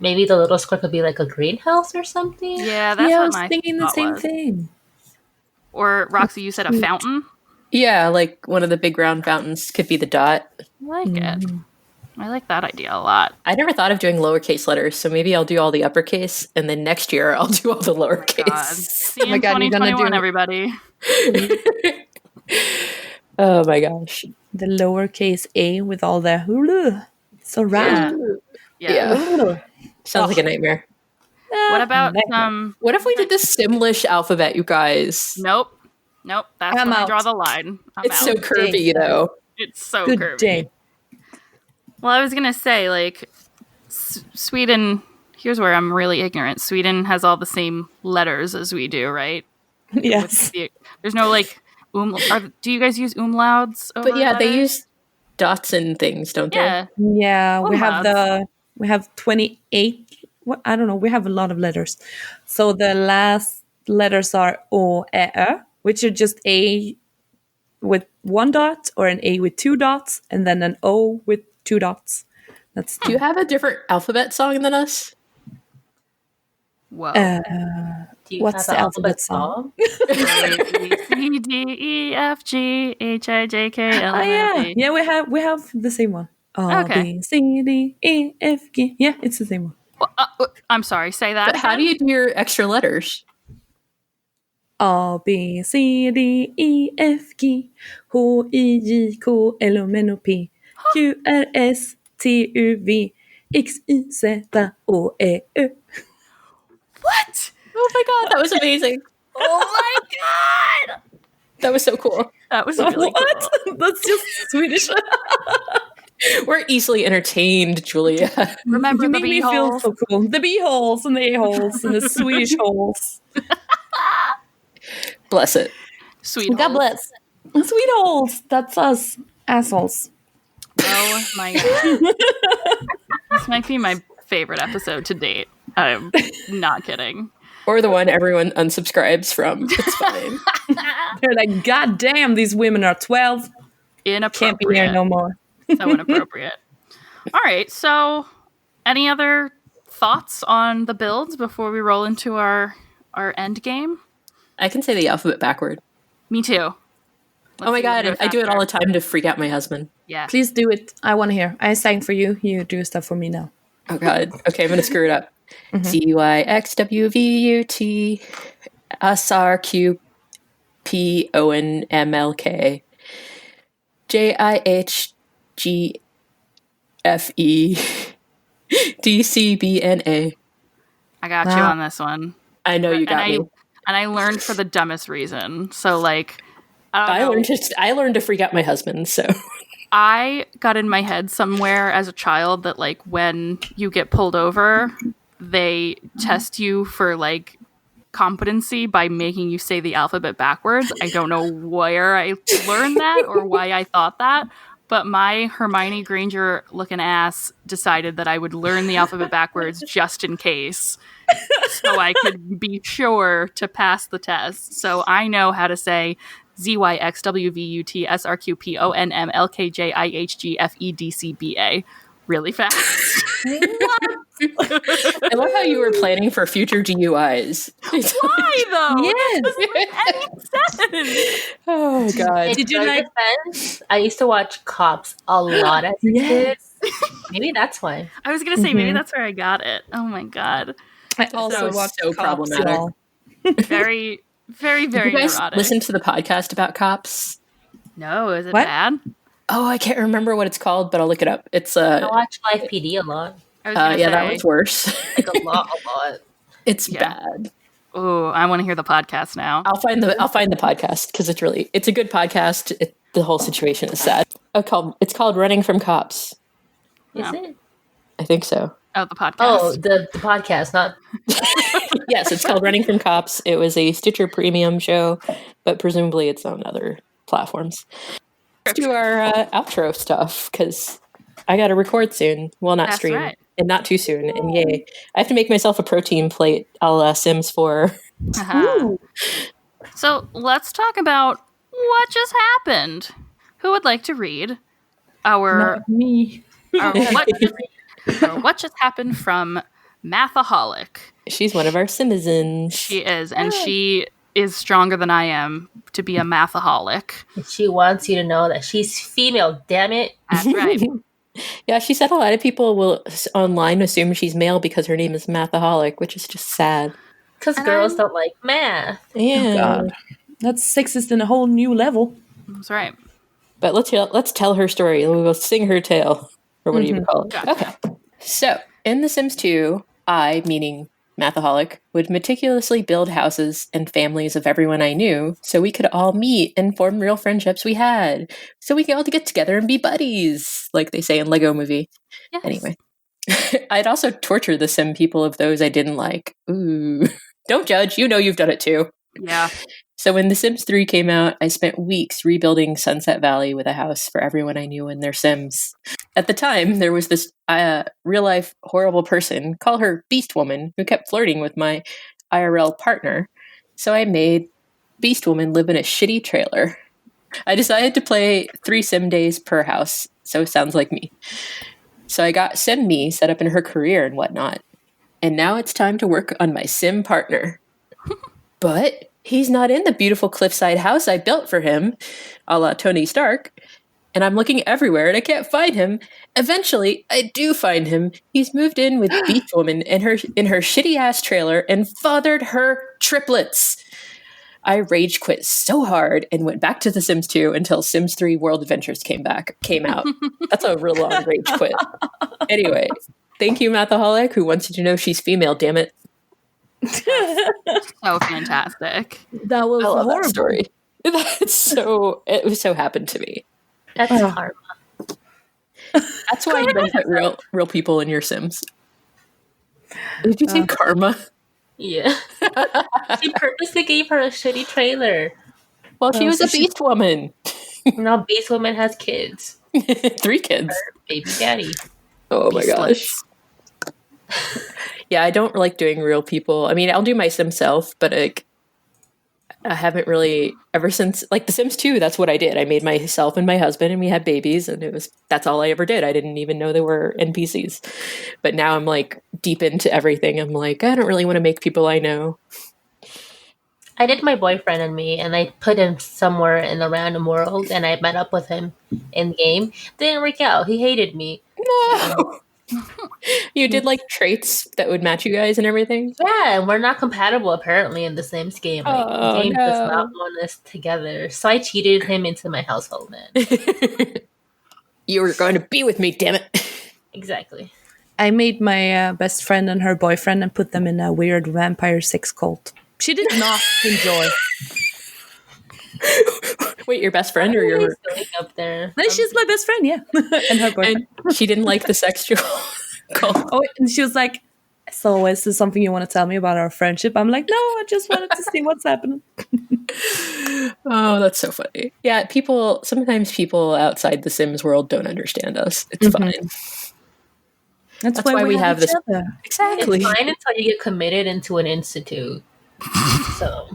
Maybe the little square could be like a greenhouse or something. Yeah, that's Yeah, I what was my thinking the thought same was. thing. Or Roxy, you said a fountain. Yeah, like one of the big round fountains could be the dot. I like it. I like that idea a lot. I never thought of doing lowercase letters, so maybe I'll do all the uppercase, and then next year I'll do all the God. lowercase. See you my in God, you're gonna 2021, do- everybody. Oh my gosh. The lowercase a with all the so round. Yeah. Sounds like a nightmare. What about Nightmare. What if we did the Simlish alphabet, you guys? Nope. That's I'm when I out. draw the line. I'm It's out. so curvy, though. It's so Good curvy. day. Well, I was gonna say like Sweden. Here's where I'm really ignorant. Sweden has all the same letters as we do, right? Yes. There's no like do you guys use umlauts? But yeah, they letters? use dots and things, don't they? Yeah. Yeah, Umlauts. we have 28. What, I don't know. We have a lot of letters. So the last letters are O, E, Ö, which are just A with one dot or an A with two dots, and then an O with two dots. That's Do you have a different alphabet song than us? Whoa. Do you What's have the an alphabet song? A, B, C, D, E, F, G, H, I, J, K, L, Oh M, yeah, N, O, P. yeah. We have the same one. A, Okay. B, C, D, E, F, G. Yeah, it's the same one. I'm sorry. Say that. But how do again? you do your extra letters? A, B, C, D, E, F, G, H, I, J, K, L, M, N, O, P, Q, R, S, T, U, V, X, Y, Z, O, E, Ö. What? Oh my god, that was amazing. Oh my god! That was so cool. That was really What? cool. That's just Swedish. We're easily entertained, Julia. Remember You the make me feel bee-holes? so cool. The bee holes and the a-holes and the Swedish holes. Bless it. Sweet God holes. bless. Sweet holes. That's us. Assholes. Oh my god. This might be my favorite episode to date. I'm not kidding. Or the one everyone unsubscribes from. It's fine. They're like, God damn, these women are 12. Inappropriate. Can't be here no more. So inappropriate. All right, so any other thoughts on the builds before we roll into our end game? I can say the alphabet backward. Me too. Oh my god, I do it all the time to freak out my husband. Yeah. Please do it. I want to hear. I sang for you. You do stuff for me now. Oh god. Okay, I'm gonna screw it up. ZYXWVUT SRQPONMLK JIHGFEDCBNA. I got you Wow. on this one. I know you got me. And I learned for the dumbest reason. So like I learned to freak out my husband, so I got in my head somewhere as a child that like when you get pulled over, they test you for like competency by making you say the alphabet backwards. I don't know where I learned that or why I thought that, but my Hermione Granger looking ass decided that I would learn the alphabet backwards just in case, so I could be sure to pass the test. So I know how to say ZYXWVUT really fast. I love how you were planning for future DUIs. Why though? Yes. Any sense? Oh god. In Did you my like- defense, I used to watch Cops a lot as a kid. Maybe that's why. I was gonna say maybe that's where I got it. Oh my god, I also So watched so Cops, problematic. y'all. very, very, very you guys neurotic. listen to the podcast about cops? No, is it What? bad? Oh, I can't remember what it's called, but I'll look it up. It's I watch Live PD a lot. I was gonna yeah, say, that one's worse. Like a lot. It's Yeah. bad. oh, I want to hear the podcast now. I'll find the podcast because it's a good podcast. The whole situation is sad. It's called Running from Cops. Is Yeah. it? I think so. Oh, the podcast. Oh, the podcast, not. Yes, it's called Running from Cops. It was a Stitcher Premium show, but presumably it's on other platforms. Let's do our outro stuff because I got to record soon. Well, not That's stream, right. and not too soon. And yay, I have to make myself a protein plate a la Sims 4. Haha. So let's talk about what just happened. Who would like to read our, Not me. our what just happened from Mathaholic? She's one of our citizens. She is, and she is stronger than I am to be a mathaholic. She wants you to know that she's female. Damn it! That's right. Yeah, she said a lot of people will online assume she's male because her name is Mathaholic, which is just sad. Because And girls I'm- don't like math. Yeah, God. That's sexist in a whole new level. That's right. but let's tell her story. We'll sing her tale, or what do you call it? Gotcha. Okay. So in The Sims 2, I, meaning Mathaholic, would meticulously build houses and families of everyone I knew, so we could all meet and form real friendships we had, so we could all get together and be buddies, like they say in Lego Movie. Yes. Anyway, I'd also torture the Sim people of those I didn't like. Ooh. Don't judge. You know you've done it too. Yeah. So when The Sims 3 came out, I spent weeks rebuilding Sunset Valley with a house for everyone I knew in their Sims. At the time, there was this real-life horrible person, call her Beast Woman, who kept flirting with my IRL partner. So I made Beast Woman live in a shitty trailer. I decided to play 3 Sim days per house, so it sounds like me. So I got Sim Me set up in her career and whatnot. And now it's time to work on my Sim partner. But he's not in the beautiful cliffside house I built for him, a la Tony Stark. And I'm looking everywhere and I can't find him. Eventually, I do find him. He's moved in with Beach Woman in her shitty ass trailer and fathered her triplets. I rage quit so hard and went back to The Sims 2 until Sims 3 World Adventures came out. That's a real long rage quit. Anyway, thank you, Mathaholic, who wants you to know she's female, damn it. So fantastic. That was I love horrible. that story. It was so happened to me. That's Oh. karma. That's why you don't put real people in your Sims. Did you say karma? Yeah. She purposely gave her a shitty trailer. Well, she Oh, was so a beast woman. Now Beast Woman has kids. 3 kids. Baby daddy. Oh my gosh. Beastless. Yeah, I don't like doing real people. I mean, I'll do my Sim self, but like, I haven't really ever since like The Sims 2. That's what I did. I made myself and my husband, and we had babies, and that's all I ever did. I didn't even know they were NPCs. But now I'm like deep into everything. I'm like, I don't really want to make people I know. I did My Boyfriend and Me, and I put him somewhere in a random world, and I met up with him in game. Didn't work out. He hated me. No. You did like traits that would match you guys and everything. Yeah, and we're not compatible apparently in the Sims game. Like, Oh, the game does no. not want us together. So I cheated him into my household, man. You were going to be with me, damn it. Exactly. I made my best friend and her boyfriend and put them in a weird vampire sex cult. She did not enjoy. Wait, your best friend or your... Going up there. And she's my best friend, yeah. And her boyfriend. And she didn't like the sexual cult. Oh, and she was like, so is this something you want to tell me about our friendship? I'm like, no, I just wanted to see what's happening. Oh, that's so funny. Yeah, sometimes people outside the Sims world don't understand us. It's fine. That's why we have this. each other. Exactly. It's fine until you get committed into an institute. So,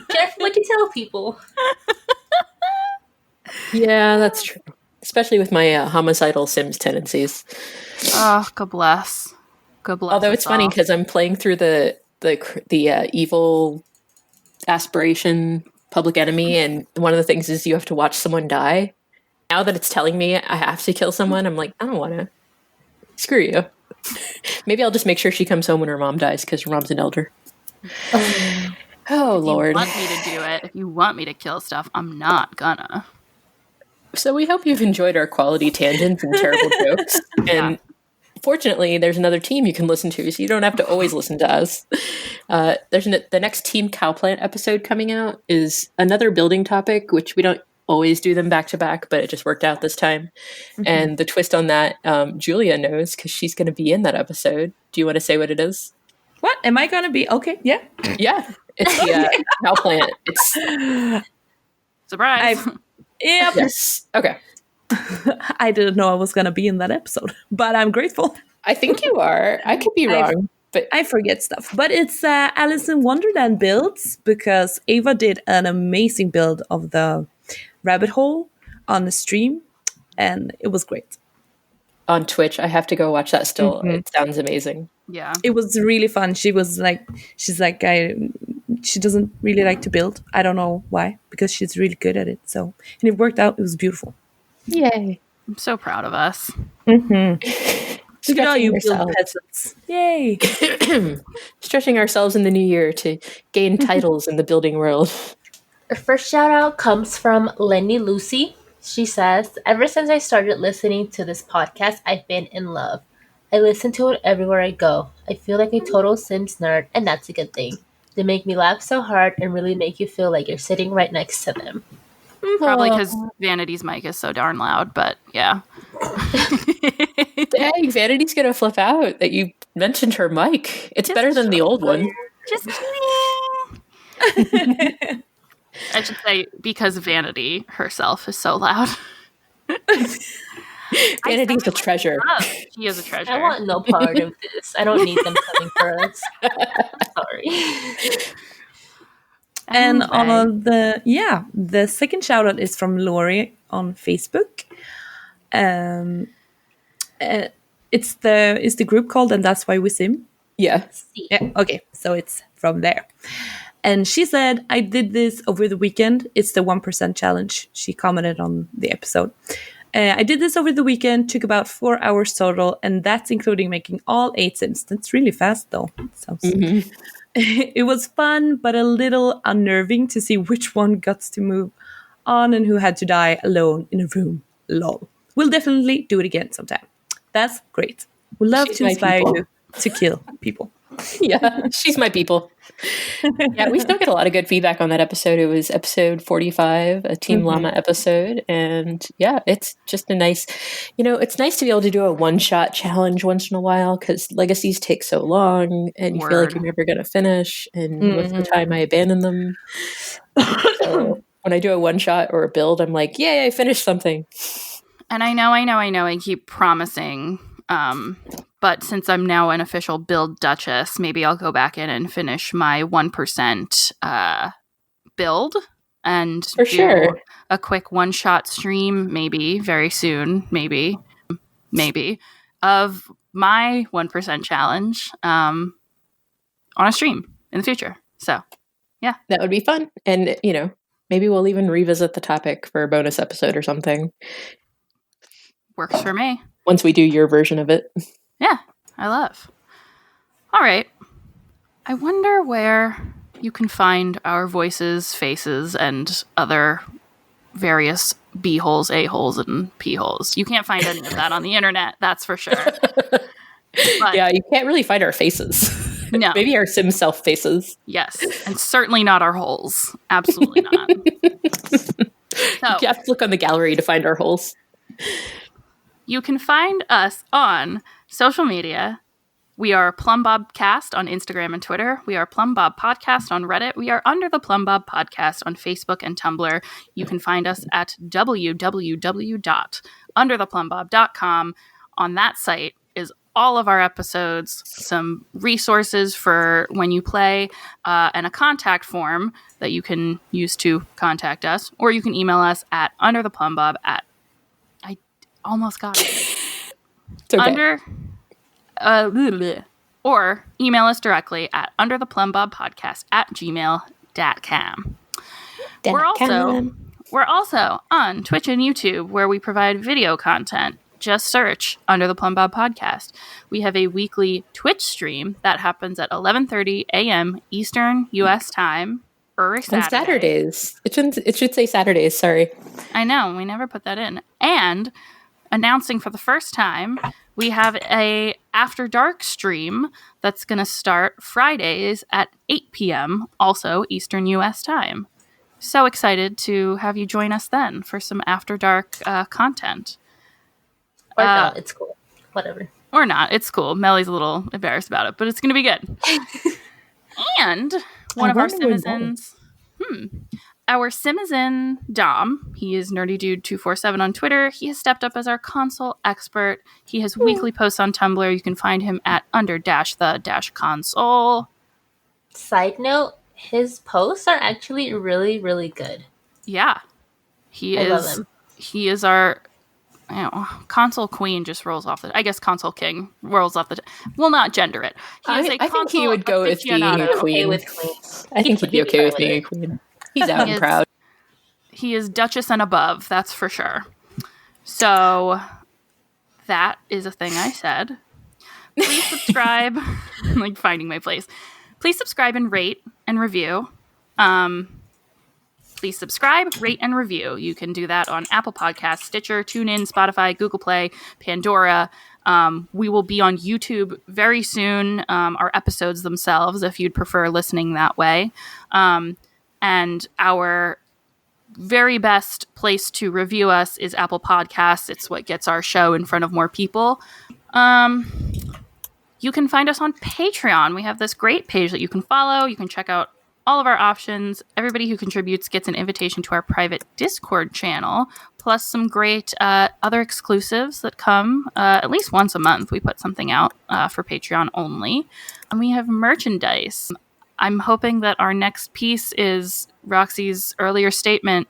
careful what you tell people. Yeah, that's true. Especially with my homicidal Sims tendencies. Oh, God bless. God bless. Although it's us funny all. because I'm playing through the evil aspiration public enemy, and one of the things is you have to watch someone die. Now that it's telling me I have to kill someone, I'm like, I don't want to. Screw you. Maybe I'll just make sure she comes home when her mom dies because her mom's an elder. Oh, Lord. If you want me to do it, if you want me to kill stuff, I'm not gonna. So we hope you've enjoyed our quality tangents and terrible jokes. And fortunately, there's another team you can listen to, so you don't have to always listen to us. The next Team Cowplant episode coming out is another building topic, which we don't always do them back to back, but it just worked out this time. And the twist on that, Julia knows because she's going to be in that episode. Do you want to say what it is? What? Am I going to be? Okay, yeah. Yeah, it's the Cowplant. It's Surprise. Yep. yes. Okay. I didn't know I was going to be in that episode, but I'm grateful. I think you are. I could be wrong, but I forget stuff. But it's Alice in Wonderland builds because Ava did an amazing build of the rabbit hole on the stream, and it was great. on Twitch, I have to go watch that still. It sounds amazing. Yeah. It was really fun. She doesn't really like to build. I don't know why, because she's really good at it. So, and it worked out. It was beautiful. Yay. I'm so proud of us. Look at all you build peasants. Yay. Stretching ourselves in the new year to gain titles in the building world. Our first shout out comes from Lenny Lucy. She says, ever since I started listening to this podcast, I've been in love. I listen to it everywhere I go. I feel like a total Sims nerd, and that's a good thing. They make me laugh so hard and really make you feel like you're sitting right next to them. Probably because Vanity's mic is so darn loud, but yeah. Dang, Vanity's gonna flip out that you mentioned her mic. It's better than the old one. Just kidding. I should say because Vanity herself is so loud. Vanity's a treasure. She is a treasure. I want no part of this. I don't need them coming for us. Sorry. And on the second shout out is from Lori on Facebook. It's the group called And That's Why We Sim. Yeah. Yeah, okay, so it's from there. And she said, I did this over the weekend. It's the 1% challenge. She commented on the episode. I did this over the weekend, took about 4 hours total, and that's including making all 8 Sims. That's really fast, though. It was fun, but a little unnerving to see which one got to move on and who had to die alone in a room. Lol. We'll definitely do it again sometime. That's great. We'd love She's to my inspire people. you to kill people. Yeah, she's my people. Yeah, we still get a lot of good feedback on that episode. It was episode 45, a Team Llama episode. And yeah, it's just a nice, it's nice to be able to do a one-shot challenge once in a while because legacies take so long and you feel like you're never going to finish. And most of the time I abandon them. So when I do a one-shot or a build, I'm like, yay, I finished something. And I know, I keep promising, but since I'm now an official build Duchess, maybe I'll go back in and finish my 1% build and do a quick one-shot stream, maybe very soon, maybe of my 1% challenge on a stream in the future. So, yeah. That would be fun. And, maybe we'll even revisit the topic for a bonus episode or something. Works for me. Once we do your version of it. Yeah, I love. All right. I wonder where you can find our voices, faces, and other various B-holes, A-holes, and P-holes. You can't find any of that on the internet, that's for sure. But, yeah, you can't really find our faces. No. Maybe our sim self faces. Yes, and certainly not our holes. Absolutely not. So, you have to look on the gallery to find our holes. You can find us on social media. We are Plumbobcast on Instagram and Twitter. We are Plumbob Podcast on Reddit. We are Under the Plumbob Podcast on Facebook and Tumblr. You can find us at www.undertheplumbob.com. On that site is all of our episodes, some resources for when you play, and a contact form that you can use to contact us. Or you can email us at undertheplumbob at almost got it. It's okay. Or email us directly at undertheplumbobpodcast@gmail.com. We're also on Twitch and YouTube where we provide video content. Just search Under the Plumbob Podcast. We have a weekly Twitch stream that happens at 11:30 a.m. Eastern U.S. time. On Saturdays. It should say Saturdays, sorry. I know, we never put that in. And announcing for the first time, we have a After Dark stream that's going to start Fridays at 8 p.m., also Eastern U.S. time. So excited to have you join us then for some After Dark content. Or not, it's cool. Whatever. Or not, it's cool. Melly's a little embarrassed about it, but it's going to be good. And one of our citizens... Our Citizen Dom, he is NerdyDude247 on Twitter. He has stepped up as our console expert. He has weekly posts on Tumblr. You can find him at under-the-console. Side note, his posts are actually really, really good. Yeah. I love him. He is our console queen just rolls off I guess console king rolls off the... We'll not gender it. I think he would go with being a queen. Okay with queens. I think he'd be okay with being a queen. He's out and proud. He is Duchess and above, that's for sure. So that is a thing I said. Please subscribe. I'm like finding my place. Please subscribe and rate and review. Please subscribe, rate, and review. You can do that on Apple Podcasts, Stitcher, TuneIn, Spotify, Google Play, Pandora. We will be on YouTube very soon, our episodes themselves, if you'd prefer listening that way. And our very best place to review us is Apple Podcasts. It's what gets our show in front of more people. You can find us on Patreon. We have this great page that you can follow. You can check out all of our options. Everybody who contributes gets an invitation to our private Discord channel, plus some great other exclusives that come at least once a month. We put something out for Patreon only. And we have merchandise. I'm hoping that our next piece is Roxy's earlier statement,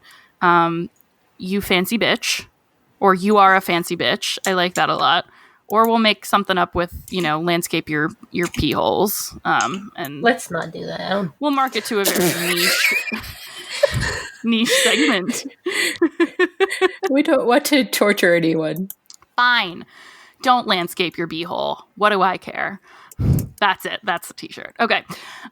you fancy bitch, or you are a fancy bitch. I like that a lot. Or we'll make something up with, landscape your pee holes. And let's not do that. We'll market to a very niche segment. We don't want to torture anyone. Fine. Don't landscape your beehole. What do I care? That's it. That's the t-shirt. Okay.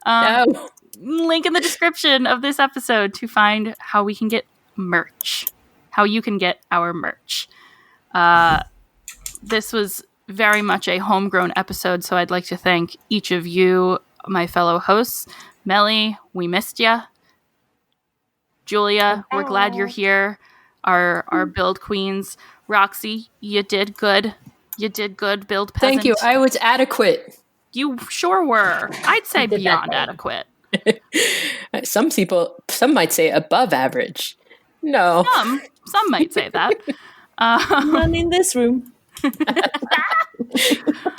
No. Link in the description of this episode to find how we can get merch. How you can get our merch. This was very much a homegrown episode, so I'd like to thank each of you, my fellow hosts. Melly, we missed ya. Julia, we're glad you're here. Our build queens. Roxy, you did good. You did good, build peasant. Thank you. I was adequate. You sure were. I'd say did that beyond right. adequate. Some might say above average. No. Some might say that. None in this room.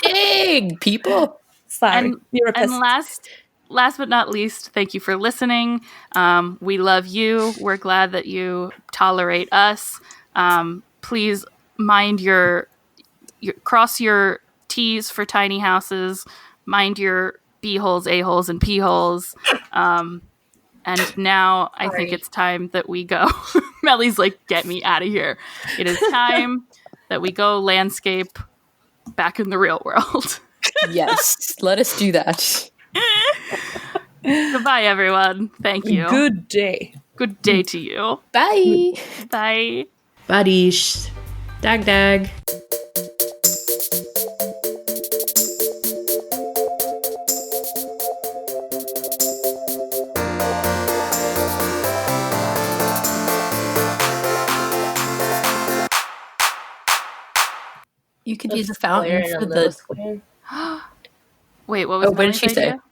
Dang, people. Sorry, you're a And peasant. last but not least, thank you for listening. We love you. We're glad that you tolerate us. Please mind your cross your T's for tiny houses. Mind your B-holes, A-holes, and P-holes. And now I think it's time that we go. Melly's like, get me out of here. It is time that we go landscape back in the real world. Yes, let us do that. Goodbye, everyone. Thank you. Good day. Good day to you. Bye. Bye. Badish. Dag dag. You could use a Square fountain and a for little the. square. Wait, what was What did Melly's she say? idea?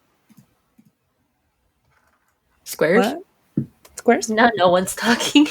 Squares? What? Squares? Now no one's talking.